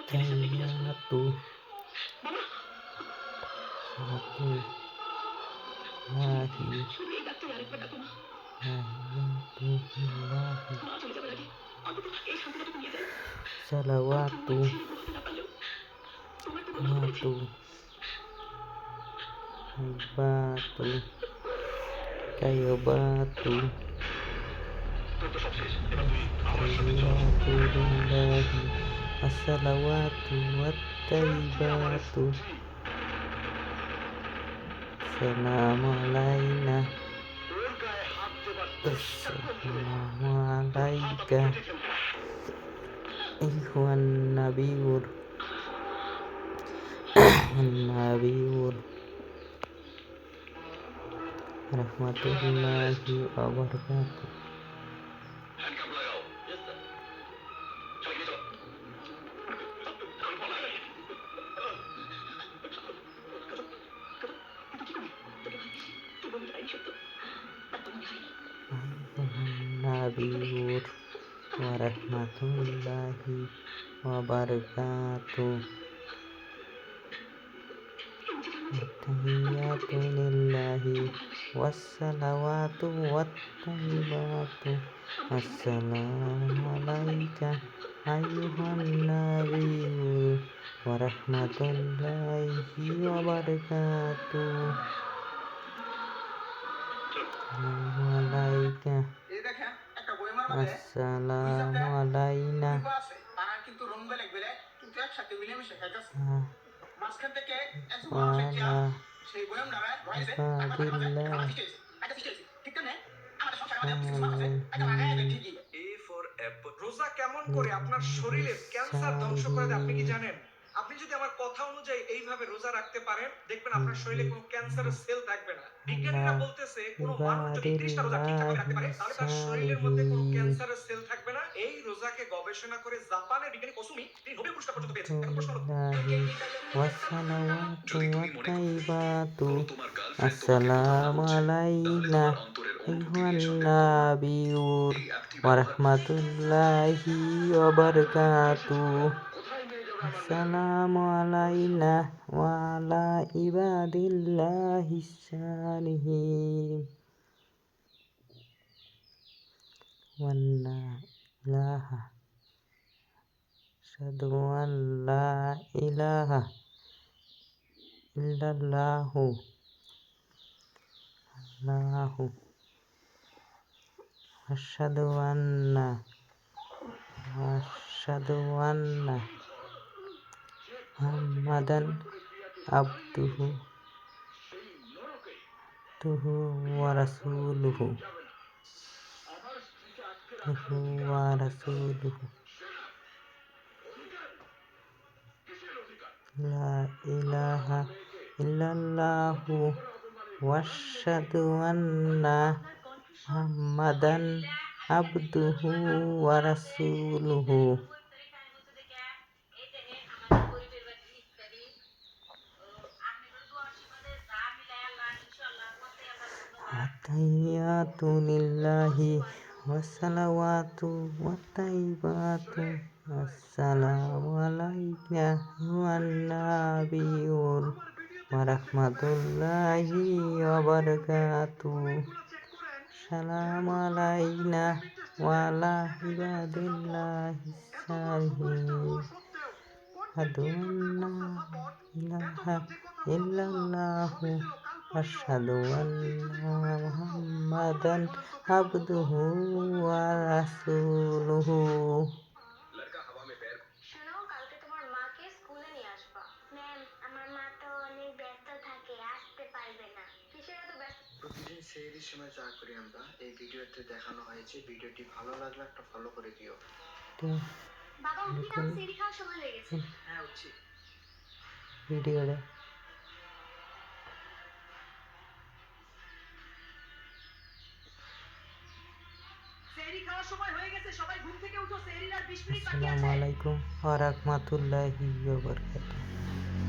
Tayyatu satu lahi ayatullahi salawatu watu batu tayyibatu tayyibatu lillahi assalawatu wattayyibatu assalamu alaina assalamu alaika ikhwan nabiyur nabiyur rahmatullahi wabarakatuh. Nabiyur warahmatullahi wabarakatuh. At-tahiyyatu lillahi wassalawatu wattayyibatu assalamu alaika ayyuhan nabiyyu warahmatullahi wabarakatuh. Assalamu alaika assalamu alaina wala ibadillah রোজা কেমন করে আপনার শরীরের cancer ধ্বংস করে দেয় আপনি কি জানেন? আপনি যদি আমার কথা অনুযায়ী এইভাবে রোজা রাখতে পারেন, দেখবেন আপনার শরীরে কোনো ক্যান্সারের সেল থাকবে না। বিজ্ঞানীরা বলতেছে কোনো মানুষ যদি 30টা রোজা ঠিকঠাক রাখতে পারে, তাহলে তার শরীরের মধ্যে কোনো ক্যান্সারের সেল থাকবে না। এই রোজাকে গবেষণা করে জাপানের বিজ্ঞানী কোসুমি তিনি নোবেল পুরস্কার পর্যন্ত পেয়েছেন। এখন প্রশ্ন হলো, wassalawatu wattayyibatu assalamu alaina ayyuhan nabiyur warahmatullahi wabarakatuh. Assalamu alaina wa ala ibadillahi salihin. Wanna ilaha asyhadu an la ilaha illallahu allahu asyhadu anna Muhammadan abduhu wa rasuluhu la ilaha illallahu wasyhadu anna Muhammadan abduhu wa rasuluhu. At-tahiyyatu lillahi wassalawatu wattayyibatu assalamu alaika ayyuhan nabiyyun warahmatullahi wabarakatuh. Assalamu alaina wa ala ibadillahi salihin. Asyhadu anna ilaha illallahu asyhadu anna Muhammadan abduhu wa rasuluhu. শোনো, কালকে তোমার মাকে স্কুলে নিয়ে আসবা। Ma'am, আমার মা তো অনেক ব্যস্ত থাকে, আসতে পারবে না। কিসের এত ব্যস্ত? প্রতিদিন সেহরির সময় চা করি আমরা। এই ভিডিওতে দেখানো হয়েছে। ভিডিওটি ভালো লাগলে একটা ফলো করে দিও। বাবা উঠি না, সেহরি খাওয়ার সময় হয়ে গেছে। হ্যাঁ, উঠছি। ভিডিওটা দেওয়ার সময় হয়ে গেছে, সবাই ঘুম থেকে উঠো, সেহরির আর 20 মিনিট বাকি আসসালামু আছে। আলাইকুম ওয়া রাহমাতুল্লাহি ওয়া বারাকাতুহু।